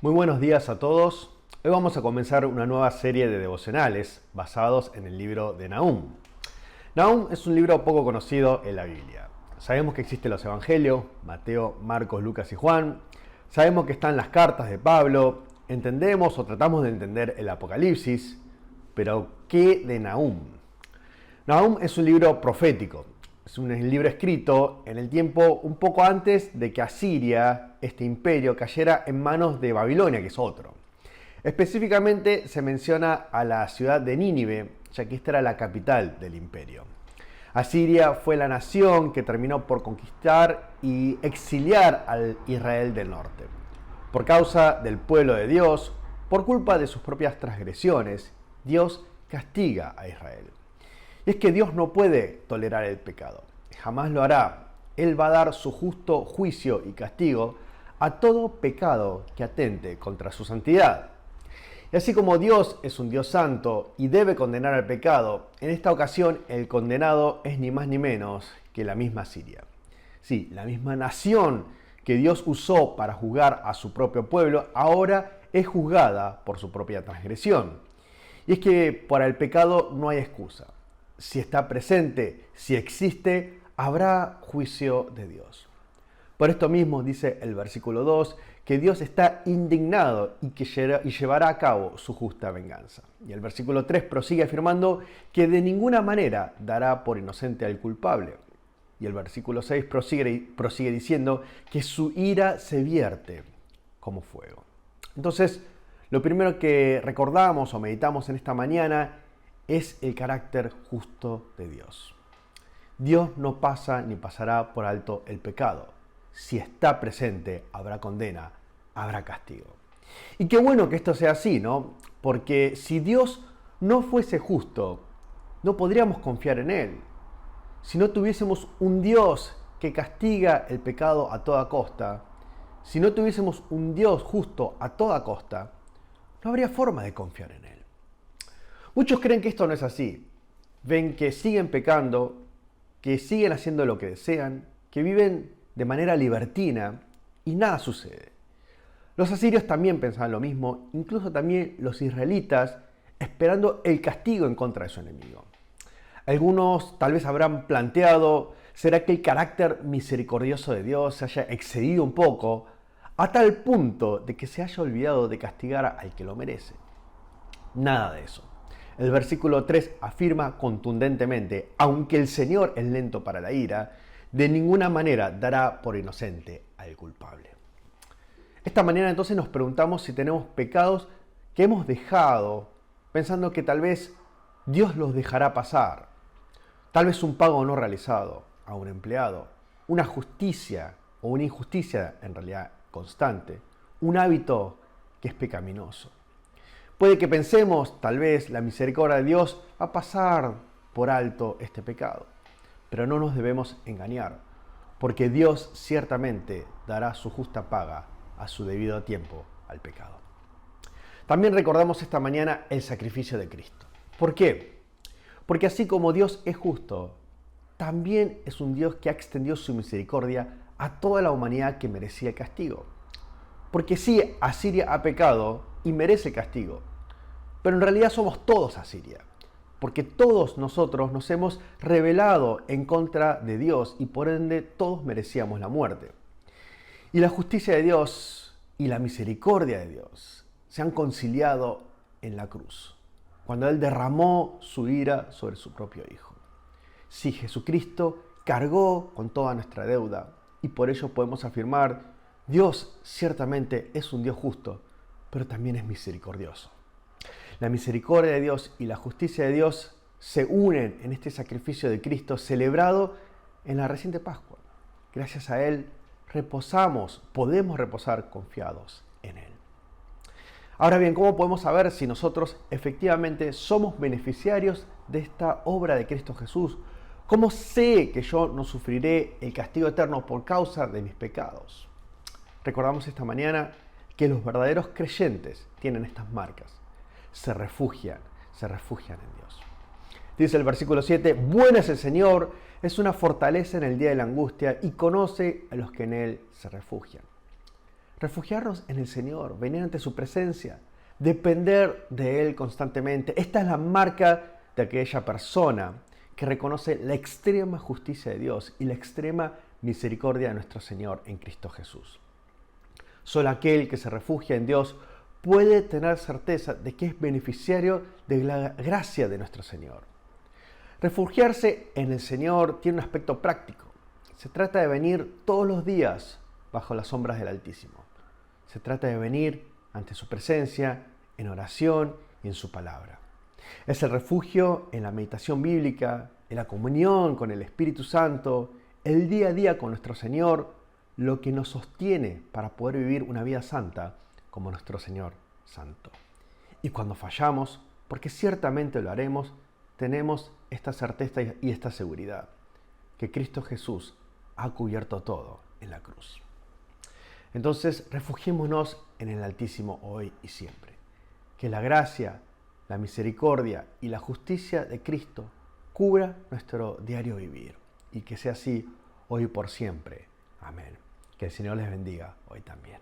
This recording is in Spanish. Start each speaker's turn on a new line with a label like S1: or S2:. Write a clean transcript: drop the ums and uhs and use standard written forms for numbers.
S1: Muy buenos días a todos. Hoy vamos a comenzar una nueva serie de devocionales basados en el libro de Nahum. Nahum es un libro poco conocido en la Biblia. Sabemos que existen los evangelios, Mateo, Marcos, Lucas y Juan. Sabemos que están las cartas de Pablo. Entendemos o tratamos de entender el Apocalipsis. Pero, ¿qué de Nahum? Nahum es un libro profético. Es un libro escrito en el tiempo un poco antes de que Asiria, este imperio, cayera en manos de Babilonia, que es otro. Específicamente se menciona a la ciudad de Nínive, ya que esta era la capital del imperio. Asiria fue la nación que terminó por conquistar y exiliar al Israel del norte. Por causa del pueblo de Dios, por culpa de sus propias transgresiones, Dios castiga a Israel. Y es que Dios no puede tolerar el pecado, jamás lo hará. Él va a dar su justo juicio y castigo a todo pecado que atente contra su santidad. Y así como Dios es un Dios santo y debe condenar al pecado, en esta ocasión el condenado es ni más ni menos que la misma Siria. Sí, la misma nación que Dios usó para juzgar a su propio pueblo, ahora es juzgada por su propia transgresión. Y es que para el pecado no hay excusa. Si está presente, si existe, habrá juicio de Dios. Por esto mismo dice el versículo 2 que Dios está indignado y llevará a cabo su justa venganza. Y el versículo 3 prosigue afirmando que de ninguna manera dará por inocente al culpable. Y el versículo 6 prosigue diciendo que su ira se vierte como fuego. Entonces, lo primero que recordamos o meditamos en esta mañana es el carácter justo de Dios. Dios no pasa ni pasará por alto el pecado. Si está presente, habrá condena, habrá castigo. Y qué bueno que esto sea así, ¿no? Porque si Dios no fuese justo, no podríamos confiar en Él. Si no tuviésemos un Dios que castiga el pecado a toda costa, si no tuviésemos un Dios justo a toda costa, no habría forma de confiar en Él. Muchos creen que esto no es así. Ven que siguen pecando, que siguen haciendo lo que desean, que viven de manera libertina y nada sucede. Los asirios también pensaban lo mismo, incluso también los israelitas, esperando el castigo en contra de su enemigo. Algunos tal vez habrán planteado, ¿será que el carácter misericordioso de Dios se haya excedido un poco a tal punto de que se haya olvidado de castigar al que lo merece? Nada de eso. El versículo 3 afirma contundentemente, aunque el Señor es lento para la ira, de ninguna manera dará por inocente al culpable. Esta mañana entonces nos preguntamos si tenemos pecados que hemos dejado, pensando que tal vez Dios los dejará pasar. Tal vez un pago no realizado a un empleado, una justicia o una injusticia en realidad constante, un hábito que es pecaminoso. Puede que pensemos, tal vez, la misericordia de Dios va a pasar por alto este pecado. Pero no nos debemos engañar, porque Dios ciertamente dará su justa paga a su debido tiempo al pecado. También recordamos esta mañana el sacrificio de Cristo. ¿Por qué? Porque así como Dios es justo, también es un Dios que ha extendido su misericordia a toda la humanidad que merecía el castigo. Porque sí, Asiria ha pecado y merece castigo, pero en realidad somos todos Asiria, porque todos nosotros nos hemos rebelado en contra de Dios y por ende todos merecíamos la muerte. Y la justicia de Dios y la misericordia de Dios se han conciliado en la cruz, cuando Él derramó su ira sobre su propio Hijo. Sí, Jesucristo cargó con toda nuestra deuda y por ello podemos afirmar, Dios ciertamente es un Dios justo, pero también es misericordioso. La misericordia de Dios y la justicia de Dios se unen en este sacrificio de Cristo celebrado en la reciente Pascua. Gracias a Él podemos reposar confiados en Él. Ahora bien, ¿cómo podemos saber si nosotros efectivamente somos beneficiarios de esta obra de Cristo Jesús? ¿Cómo sé que yo no sufriré el castigo eterno por causa de mis pecados? Recordamos esta mañana que los verdaderos creyentes tienen estas marcas. Se refugian en Dios. Dice el versículo 7, bueno es el Señor, es una fortaleza en el día de la angustia y conoce a los que en Él se refugian. Refugiarnos en el Señor, venir ante su presencia, depender de Él constantemente. Esta es la marca de aquella persona que reconoce la extrema justicia de Dios y la extrema misericordia de nuestro Señor en Cristo Jesús. Solo aquel que se refugia en Dios puede tener certeza de que es beneficiario de la gracia de nuestro Señor. Refugiarse en el Señor tiene un aspecto práctico. Se trata de venir todos los días bajo las sombras del Altísimo. Se trata de venir ante su presencia en oración y en su palabra. Es el refugio en la meditación bíblica, en la comunión con el Espíritu Santo, el día a día con nuestro Señor, lo que nos sostiene para poder vivir una vida santa como nuestro Señor Santo. Y cuando fallamos, porque ciertamente lo haremos, tenemos esta certeza y esta seguridad, que Cristo Jesús ha cubierto todo en la cruz. Entonces, refugiémonos en el Altísimo hoy y siempre. Que la gracia, la misericordia y la justicia de Cristo cubra nuestro diario vivir. Y que sea así hoy y por siempre. Amén. Que el Señor les bendiga hoy también.